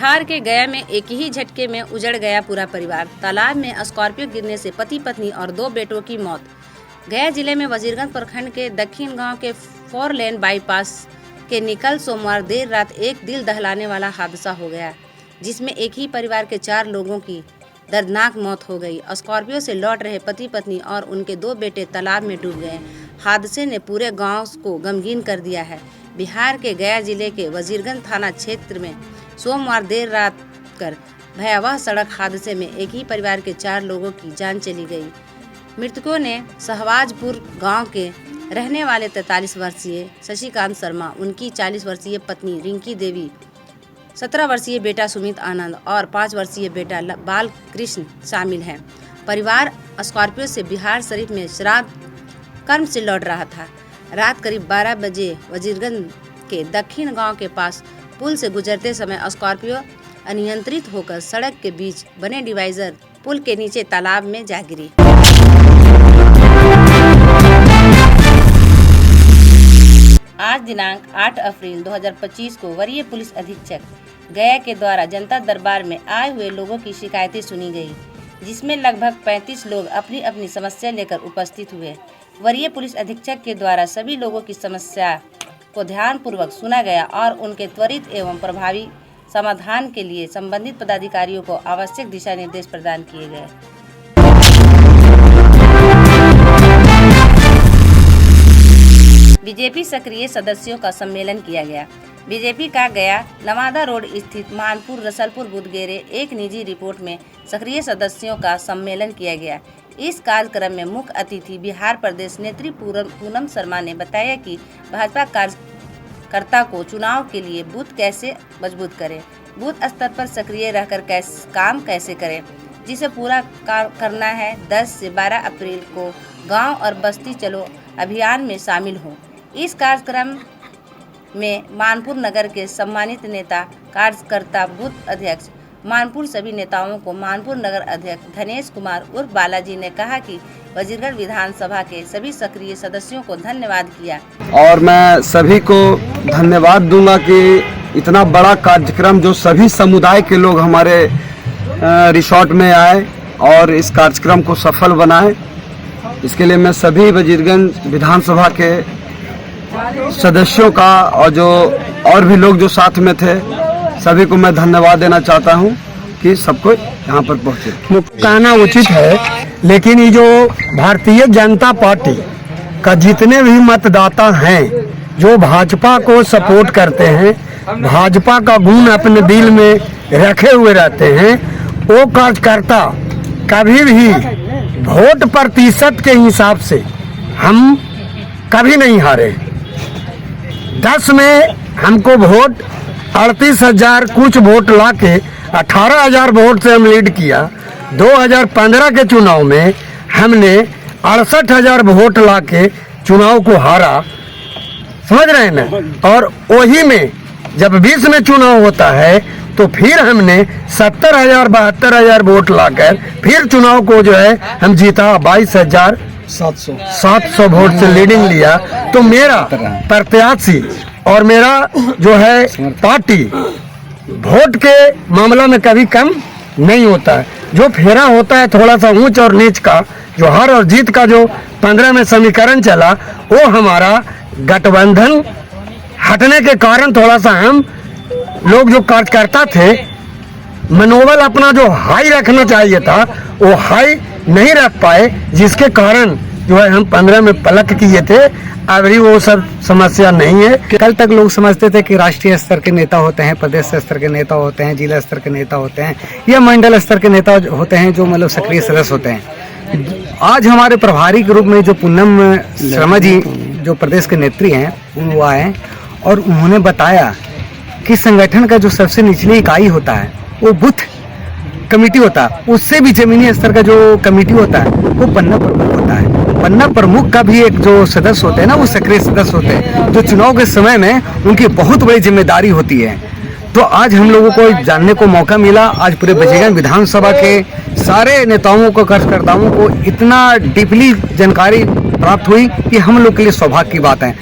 बिहार के गया में एक ही झटके में उजड़ गया पूरा परिवार। तालाब में स्कॉर्पियो गिरने से पति पत्नी और 2 बेटों की मौत। गया जिले में वजीरगंज प्रखंड के दक्षिण गांव के 4 लेन बाईपास के निकल सोमवार देर रात एक दिल दहलाने वाला हादसा हो गया, जिसमें एक ही परिवार के 4 लोगों की दर्दनाक मौत हो गई। स्कॉर्पियो से लौट रहे पति पत्नी और उनके 2 बेटे तालाब में डूब गए। हादसे ने पूरे गांव को गमगीन कर दिया है। बिहार के गया जिले के वजीरगंज थाना क्षेत्र में सोमवार देर रात कर भयावह सड़क हादसे में एक ही परिवार के 4 लोगों की जान चली गई। मृतकों ने सहवाजपुर गांव के रहने वाले 43 वर्षीय शशिकांत शर्मा, उनकी 40 वर्षीय पत्नी रिंकी देवी, 17 वर्षीय बेटा सुमित आनंद और 5 वर्षीय बेटा बाल कृष्ण शामिल हैं। परिवार स्कॉर्पियो से बिहार शरीफ में श्राद्ध कर्म से लौट रहा था। रात करीब 12 बजे वजीरगंज के दक्षिण गांव के पास पुल से गुजरते समय स्कॉर्पियो अनियंत्रित होकर सड़क के बीच बने डिवाइडर पुल के नीचे तालाब में जा गिरी। आज दिनांक 8 अप्रैल 2025 को वरीय पुलिस अधीक्षक गया के द्वारा जनता दरबार में आए हुए लोगों की शिकायतें सुनी गई, जिसमें लगभग 35 लोग अपनी अपनी समस्या लेकर उपस्थित हुए। वरीय पुलिस अधीक्षक के द्वारा सभी लोगों की समस्या को ध्यानपूर्वक सुना गया और उनके त्वरित एवं प्रभावी समाधान के लिए संबंधित पदाधिकारियों को आवश्यक दिशा निर्देश प्रदान किए गए। बीजेपी सक्रिय सदस्यों का सम्मेलन किया गया। बीजेपी का गया नवादा रोड स्थित मानपुर रसलपुर बुधगेरे एक निजी रिपोर्ट में सक्रिय सदस्यों का सम्मेलन किया गया। इस कार्यक्रम में मुख्य अतिथि बिहार प्रदेश नेत्री पूनम शर्मा ने बताया कि भाजपा कार्यकर्ता को चुनाव के लिए बूथ कैसे मजबूत करें, बूथ स्तर पर सक्रिय रहकर काम कैसे करें, जिसे पूरा करना है। 10 से 12 अप्रैल को गांव और बस्ती चलो अभियान में शामिल हों। इस कार्यक्रम में मानपुर नगर के सम्मानित नेता, कार्यकर्ता, बूथ अध्यक्ष मानपुर सभी नेताओं को मानपुर नगर अध्यक्ष धनेश कुमार उर्फ बालाजी ने कहा कि वजीरगंज विधानसभा के सभी सक्रिय सदस्यों को धन्यवाद किया। और मैं सभी को धन्यवाद दूंगा कि इतना बड़ा कार्यक्रम जो सभी समुदाय के लोग हमारे रिसोर्ट में आए और इस कार्यक्रम को सफल बनाए, इसके लिए मैं सभी वजीरगंज विधानसभा के सदस्यों का और भी लोग जो साथ में थे सभी को मैं धन्यवाद देना चाहता हूं कि सबको यहाँ पर पहुँचे। कहना उचित है, लेकिन ये जो भारतीय जनता पार्टी का जितने भी मतदाता हैं जो भाजपा को सपोर्ट करते हैं, भाजपा का गुण अपने दिल में रखे हुए रहते हैं, वो कार्यकर्ता कभी भी वोट प्रतिशत के हिसाब से हम कभी नहीं हारे। 10 में हमको वोट 38,000 कुछ वोट लाके 18,000 वोट से हम लीड किया। 2015 के चुनाव में हमने 68,000 वोट लाके चुनाव को हारा, समझ रहे हैं ना। और वही में जब 20 में चुनाव होता है तो फिर हमने 70,000 72,000 वोट लाकर फिर चुनाव को जो है हम जीता 22,700 वोट से लीडिंग लिया। तो मेरा प्रत्याशी और मेरा जो है पार्टी वोट के मामला में कभी कम नहीं होता है। जो फेरा होता है थोड़ा सा ऊंच और नीच का, जो हार और जीत का जो 15 में समीकरण चला, वो हमारा गठबंधन हटने के कारण थोड़ा सा हम लोग जो कार्यकर्ता थे मनोबल अपना जो हाई रखना चाहिए था वो हाई नहीं रख पाए, जिसके कारण जो है हम 15 में पलट किए थे। अभी वो सब समस्या नहीं है। कल तक लोग समझते थे कि राष्ट्रीय स्तर के नेता होते हैं, प्रदेश स्तर के नेता होते हैं, जिला स्तर के नेता होते हैं या मंडल स्तर के नेता होते हैं जो मतलब सक्रिय सदस्य होते हैं। आज हमारे प्रभारी के रूप में जो पूनम शर्मा जी जो प्रदेश के नेत्री हैं वो आए और उन्होंने बताया कि संगठन का जो सबसे निचली इकाई होता है वो बूथ कमेटी होता है, उससे भी जमीनी स्तर का जो कमेटी होता है वो पन्ना प्रमुख होता है। पन्ना प्रमुख का भी एक जो सदस्य होते हैं ना, वो सक्रिय सदस्य होते हैं, जो चुनाव के समय में उनकी बहुत बड़ी जिम्मेदारी होती है। तो आज हम लोगों को जानने को मौका मिला, आज पूरे वजीरगंज विधानसभा के सारे नेताओं को, कार्यकर्ताओं को इतना डीपली जानकारी प्राप्त हुई कि हम लोग के लिए सौभाग्य की बात है।